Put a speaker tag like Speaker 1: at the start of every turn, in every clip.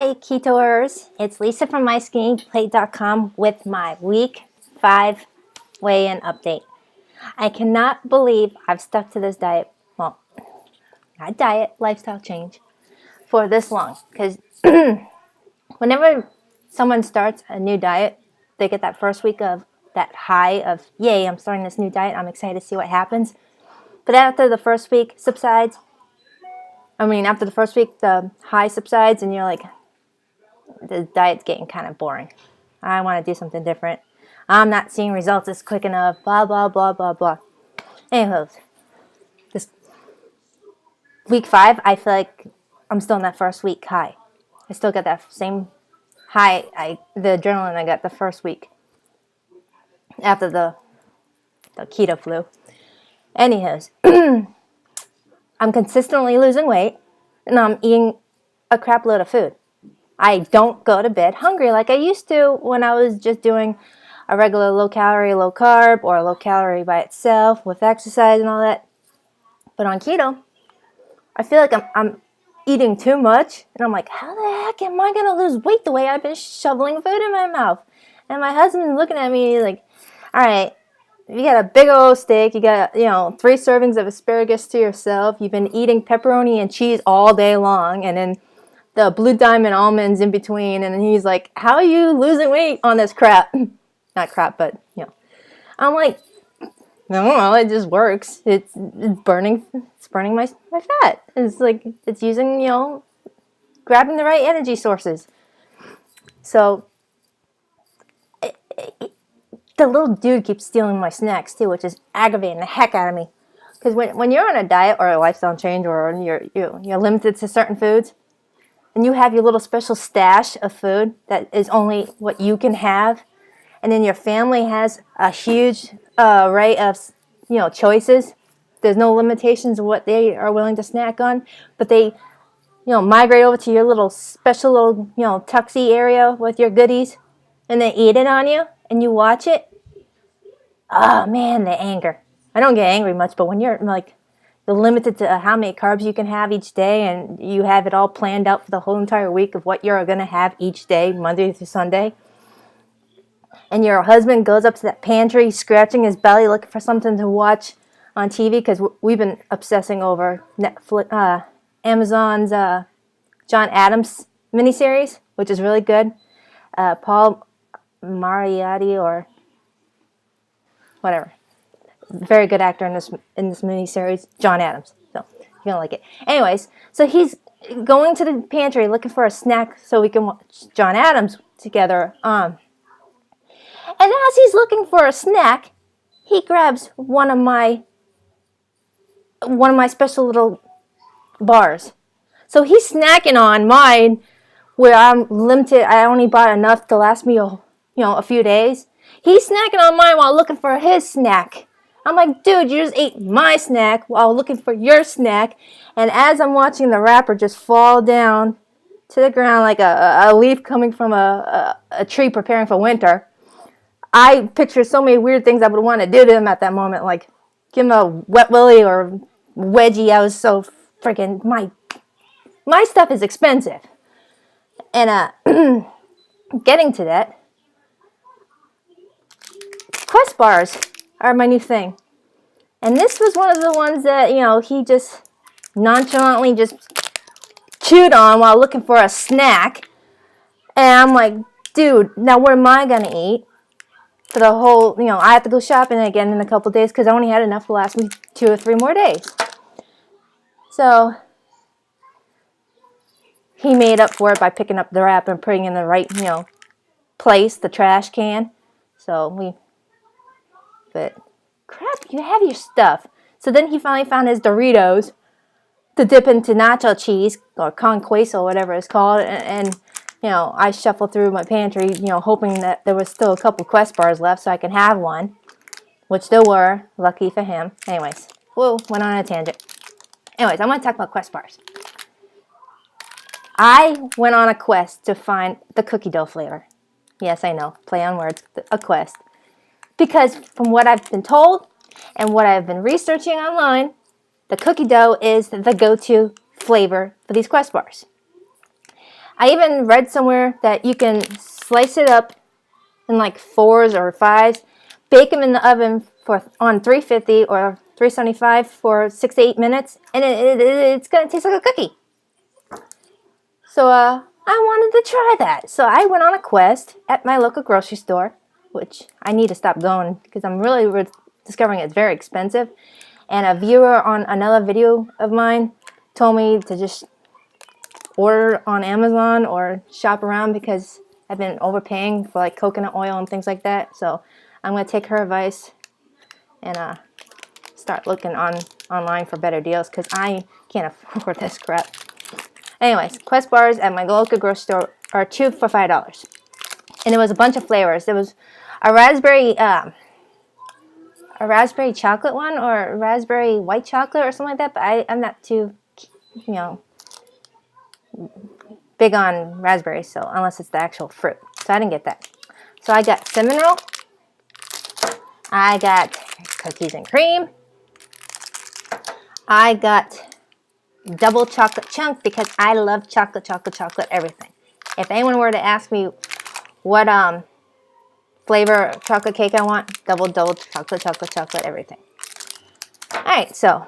Speaker 1: Hey Ketoers, it's Lisa from MySkinnyPlate.com with my week 5 weigh-in update. I cannot believe I've stuck to this diet, well, not diet, lifestyle change, for this long. Because whenever someone starts a new diet, they get that first week of that high of, yay, I'm starting this new diet, I'm excited to see what happens. But after the first week subsides, after the first week the high subsides and you're like, the diet's getting kind of boring. I want to do something different. I'm not seeing results as quick enough, blah, blah, blah, blah, blah. Anyways, this week 5, I feel like I'm still in that first week high. I still got that same high, the adrenaline I got the first week after the keto flu. Anyways, I'm consistently losing weight and I'm eating a crap load of food. I don't go to bed hungry like I used to when I was just doing a regular low calorie, low carb, or low calorie by itself with exercise and all that. But on keto, I feel like I'm eating too much, and I'm like, how the heck am I gonna lose weight the way I've been shoveling food in my mouth? And my husband's looking at me like, all right, you got a big old steak, you got 3 servings of asparagus to yourself, you've been eating pepperoni and cheese all day long, and then the Blue Diamond almonds in between, and he's like, how are you losing weight on this crap? Not crap, but I'm like, I don't know, it just works. It's burning my fat. It's like, it's using, grabbing the right energy sources. So the little dude keeps stealing my snacks too, which is aggravating the heck out of me. Because when you're on a diet or a lifestyle change, or you're limited to certain foods, and you have your little special stash of food that is only what you can have, and then your family has a huge array of choices. There's no limitations of what they are willing to snack on, but they migrate over to your little special little tuxie area with your goodies, and they eat it on you, and you watch it. Oh man, the anger. I don't get angry much, but when you're like, you're limited to how many carbs you can have each day, and you have it all planned out for the whole entire week of what you're going to have each day, Monday through Sunday. And your husband goes up to that pantry, scratching his belly, looking for something to watch on TV, because we've been obsessing over Netflix, Amazon's John Adams miniseries, which is really good. Paul Mariatti or whatever, very good actor in this miniseries, John Adams. So you're gonna like it. Anyways, so he's going to the pantry looking for a snack so we can watch John Adams together. And as he's looking for a snack, he grabs one of my special little bars. So he's snacking on mine, where I'm limited. I only bought enough to last me a few days. He's snacking on mine while looking for his snack. I'm like, dude, you just ate my snack while looking for your snack. And as I'm watching the wrapper just fall down to the ground like a leaf coming from a tree preparing for winter, I picture so many weird things I would want to do to him at that moment, like give him a wet willy or wedgie. I was so freaking, my stuff is expensive. And getting to that, Quest bars are my new thing. And this was one of the ones that, he just nonchalantly just chewed on while looking for a snack. And I'm like, dude, now what am I going to eat for the whole, I have to go shopping again in a couple days because I only had enough to last me 2 or 3 more days. So he made up for it by picking up the wrapper and putting it in the right, place, the trash can. But crap, you have your stuff. So then he finally found his Doritos to dip into nacho cheese, or con queso, whatever it's called, and I shuffled through my pantry, hoping that there was still a couple Quest bars left so I could have one, which there were, lucky for him. Anyways, whoa, went on a tangent. Anyways, I'm going to talk about Quest bars. I went on a quest to find the cookie dough flavor. Yes, I know, play on words, a quest. Because from what I've been told and what I've been researching online, the cookie dough is the go-to flavor for these Quest bars. I even read somewhere that you can slice it up in like 4s or 5s, bake them in the oven on 350 or 375 for 6 to 8 minutes, and it's going to taste like a cookie. So I wanted to try that. So I went on a quest at my local grocery store, which I need to stop going because I'm really discovering it's very expensive. And a viewer on another video of mine told me to just order on Amazon or shop around because I've been overpaying for like coconut oil and things like that. So I'm going to take her advice and start looking online for better deals because I can't afford this crap. Anyways, Quest bars at my local grocery store are 2 for $5. And it was a bunch of flavors. There was a raspberry chocolate one or a raspberry white chocolate or something like that. But I'm not too, big on raspberries, so unless it's the actual fruit. So I didn't get that. So I got cinnamon roll. I got cookies and cream. I got double chocolate chunk because I love chocolate everything. If anyone were to ask me what flavor chocolate cake I want, double chocolate everything. Alright, so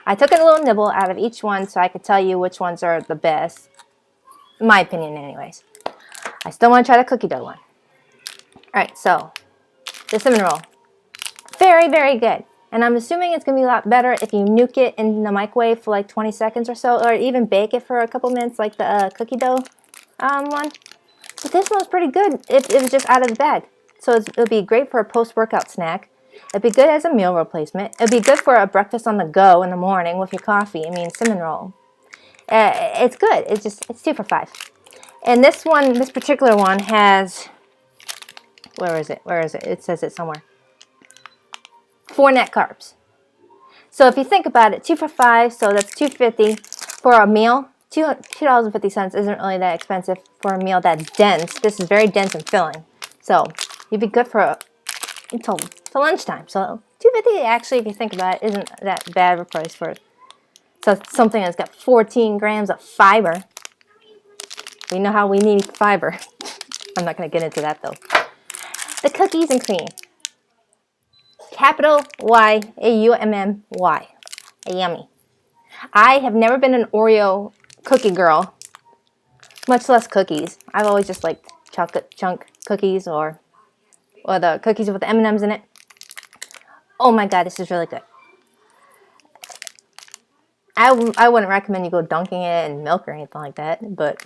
Speaker 1: I took a little nibble out of each one so I could tell you which ones are the best. In my opinion anyways. I still want to try the cookie dough one. Alright, so the cinnamon roll. Very, very good. And I'm assuming it's going to be a lot better if you nuke it in the microwave for like 20 seconds or so, or even bake it for a couple minutes like the cookie dough one. But this one was pretty good if it was just out of the bag. So it would be great for a post-workout snack. It'd be good as a meal replacement. It'd be good for a breakfast on the go in the morning with your coffee. I mean, cinnamon roll. It's good. It's 2 for $5. And this particular one has, where is it? It says it somewhere. 4 net carbs. So if you think about it, 2 for $5, so that's $2.50 for a meal. $2.50 isn't really that expensive for a meal that's dense. This is very dense and filling. So you'd be good for until lunchtime. So $2.50 actually, if you think about it, isn't that bad of a price for something that's got 14 grams of fiber. We know how we need fiber. I'm not going to get into that though. The cookies and cream. Capital Y-A-U-M-M-Y. Yummy. I have never been an Oreo cookie girl, much less cookies. I've always just liked chocolate chunk cookies or the cookies with the M&Ms in it. Oh my god, this is really good. I wouldn't recommend you go dunking it in milk or anything like that, but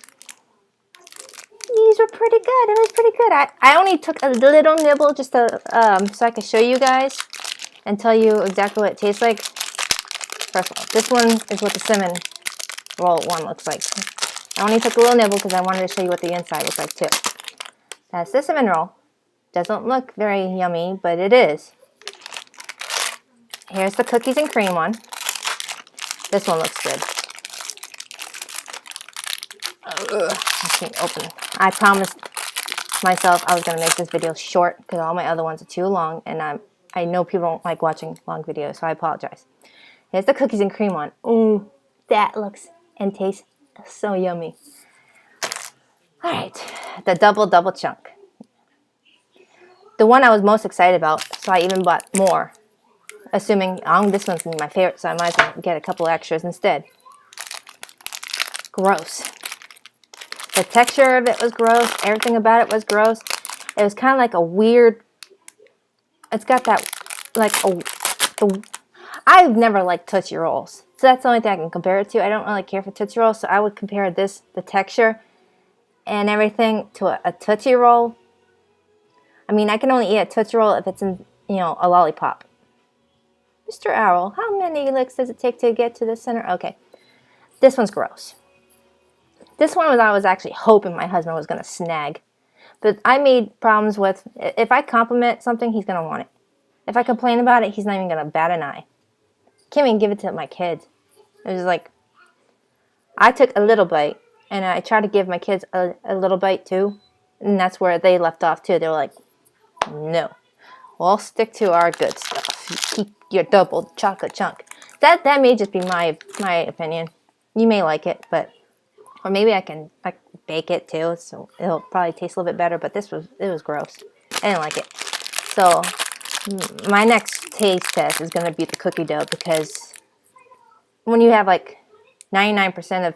Speaker 1: these were pretty good. It was pretty good. I only took a little nibble just to so I could show you guys and tell you exactly what it tastes like. First of all, this one is what the cinnamon roll one looks like. I only took a little nibble because I wanted to show you what the inside looks like too. That's the cinnamon roll. Doesn't look very yummy, but it is. Here's the cookies and cream one. This one looks good. I can't open it. I promised myself I was going to make this video short because all my other ones are too long, and I know people don't like watching long videos, so I apologize. Here's the cookies and cream one. Ooh, that looks and tastes so yummy. Alright, the double chunk. The one I was most excited about, so I even bought more. Assuming this one's my favorite, so I might as well get a couple extras instead. Gross. The texture of it was gross. Everything about it was gross. It was kind of like a weird. It's got that I've never liked Tootsie Rolls, so that's the only thing I can compare it to. I don't really care for Tootsie Rolls, so I would compare the texture and everything to a Tootsie Roll. I mean, I can only eat a Tootsie Roll if it's in, a lollipop. Mr. Owl, how many licks does it take to get to the center? Okay, this one's gross. This one I was actually hoping my husband was going to snag. But I made problems with, if I compliment something, he's going to want it. If I complain about it, he's not even going to bat an eye. Can't even give it to my kids. It was like, I took a little bite, and I tried to give my kids a little bite too. And that's where they left off too. They were like, no. We'll stick to our good stuff. Keep your double chocolate chunk. That may just be my opinion. You may like it, but Or maybe I can like bake it too, so it'll probably taste a little bit better. But it was gross. I didn't like it. So my next taste test is gonna be the cookie dough, because when you have like 99% of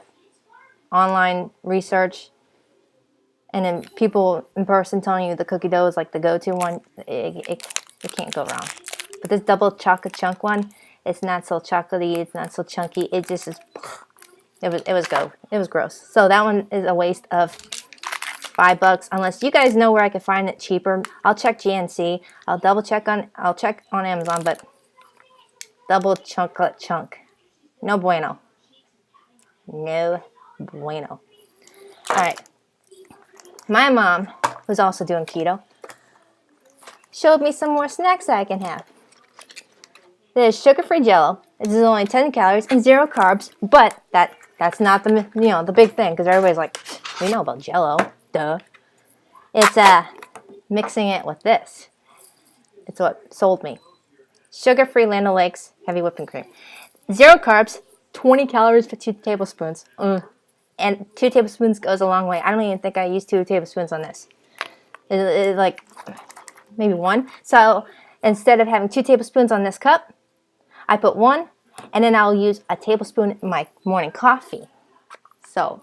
Speaker 1: online research and then people in person telling you the cookie dough is like the go-to one, it can't go wrong. But this double chocolate chunk one, it's not so chocolatey, it's not so chunky. It just is. It was gross. So that one is a waste of $5. Unless you guys know where I can find it cheaper, I'll check GNC. I'll check on Amazon. But double chocolate chunk, no bueno. No bueno. All right. My mom, who's also doing keto, showed me some more snacks that I can have. There's sugar-free Jello. This is only 10 calories and 0 carbs, but that's not the big thing, because everybody's like, we know about Jello, duh. It's mixing it with this. It's what sold me. Sugar-free Land O'Lakes heavy whipping cream, 0 carbs, 20 calories for 2 tablespoons. And 2 tablespoons goes a long way. I don't even think I used 2 tablespoons on this. It like maybe 1. So instead of having 2 tablespoons on this cup, I put 1, and then I'll use a tablespoon in my morning coffee. So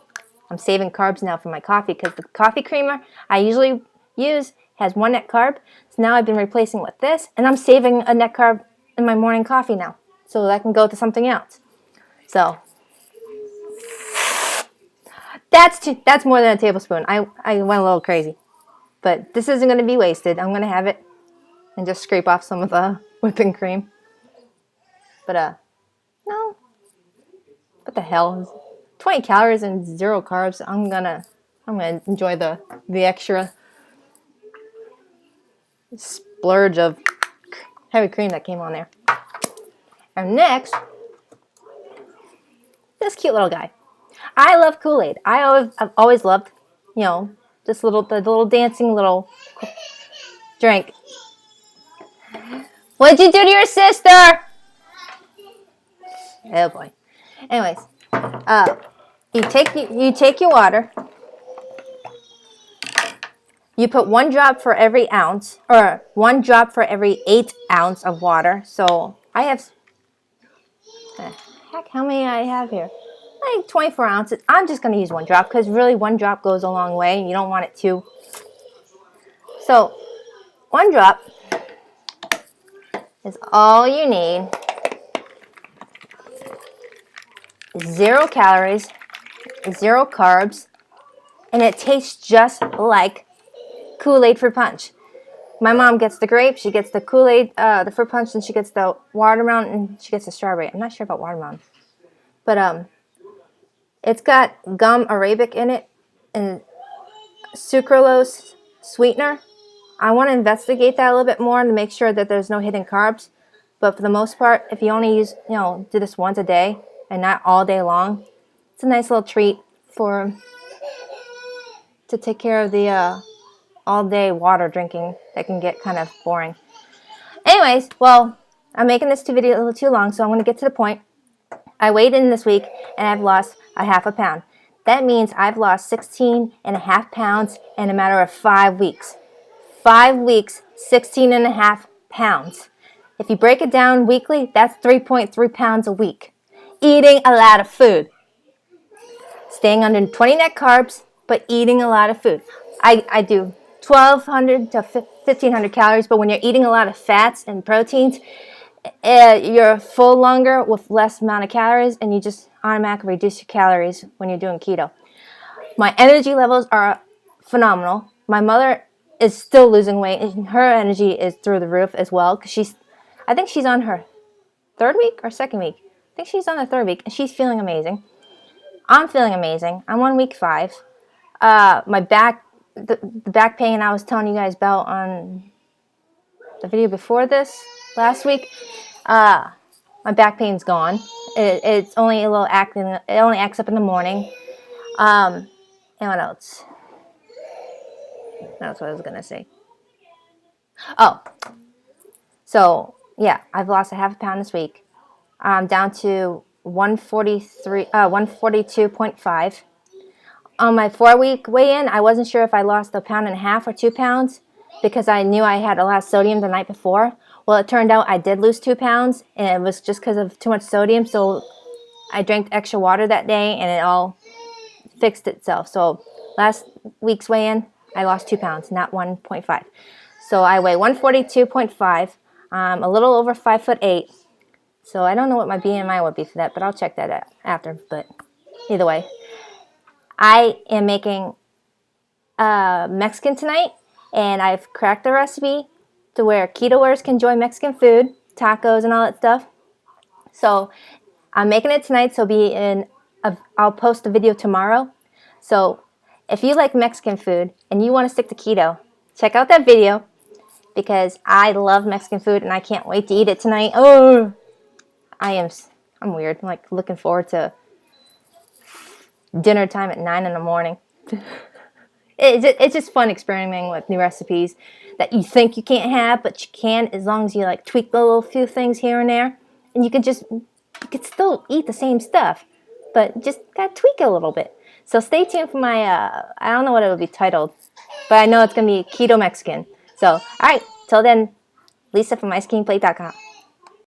Speaker 1: I'm saving carbs now for my coffee, because the coffee creamer I usually use has 1 net carb. So now I've been replacing with this, and I'm saving a net carb in my morning coffee now, so that can go to something else. So that's more than a tablespoon. I went a little crazy, but this isn't going to be wasted. I'm going to have it and just scrape off some of the whipping cream. But no, what the hell? 20 calories and 0 carbs. I'm gonna enjoy the extra splurge of heavy cream that came on there. And next, this cute little guy. I love Kool-Aid. I've always loved, this the little dancing little drink. What'd you do to your sister? Oh boy. Anyways, you take your water. You put 1 drop for every ounce, or 1 drop for every 8 ounce of water. So I have, how many I have here? Like 24 ounces. I'm just going to use 1 drop, because really 1 drop goes a long way. You don't want it to. So 1 drop is all you need. 0 calories, 0 carbs, and it tastes just like Kool-Aid fruit punch. My mom gets the grape, she gets the Kool-Aid, the fruit punch, and she gets the watermelon, and she gets the strawberry. I'm not sure about watermelon. But it's got gum arabic in it and sucralose sweetener. I want to investigate that a little bit more to make sure that there's no hidden carbs. But for the most part, if you only use, do this once a day and not all day long, it's a nice little treat to take care of the all-day water drinking that can get kind of boring. Anyways, well, I'm making this video a little too long, so I'm going to get to the point. I weighed in this week, and I've lost a half a pound. That means I've lost 16 and a half pounds in a matter of 5 weeks. 5 weeks, 16 and a half pounds. If you break it down weekly, that's 3.3 pounds a week. Eating a lot of food. Staying under 20 net carbs, but eating a lot of food. I do 1,200 to 1,500 calories, but when you're eating a lot of fats and proteins, you're full longer with less amount of calories, and you just automatically reduce your calories when you're doing keto. My energy levels are phenomenal. My mother is still losing weight, and her energy is through the roof as well, because I think she's on her 3rd week or 2nd week. I think she's on the 3rd week, and she's feeling amazing. I'm feeling amazing. I'm on week 5. My back, the back pain I was telling you guys about on the video before this last week, my back pain's gone. It's only a little acting. It only acts up in the morning. And what else? That's what I was gonna say. Oh, so yeah, I've lost a half a pound this week. I'm down to 142.5. on my 4-week weigh-in, I wasn't sure if I lost 1.5 pounds or 2 pounds because I knew I had a lot of sodium the night before. Well, it turned out I did lose 2 pounds, and it was just because of too much sodium. So I drank extra water that day, and it all fixed itself. So last week's weigh-in, I lost 2 pounds, not 1.5. So I weigh 142.5, a little over 5'8". So I don't know what my BMI would be for that, but I'll check that out after. But either way, I am making Mexican tonight, and I've cracked the recipe to where ketoers can enjoy Mexican food, tacos and all that stuff. So I'm making it tonight, so I'll post a video tomorrow. So if you like Mexican food and you want to stick to keto, check out that video because I love Mexican food and I can't wait to eat it tonight. Oh, I'm weird. I'm like looking forward to dinner time at 9 in the morning. It's just fun experimenting with new recipes that you think you can't have, but you can as long as you like tweak the little few things here and there. And you could still eat the same stuff, but just gotta tweak it a little bit. So stay tuned for my, I don't know what it will be titled, but I know it's gonna be Keto Mexican. So, all right, till then, Lisa from MySkinPlate.com.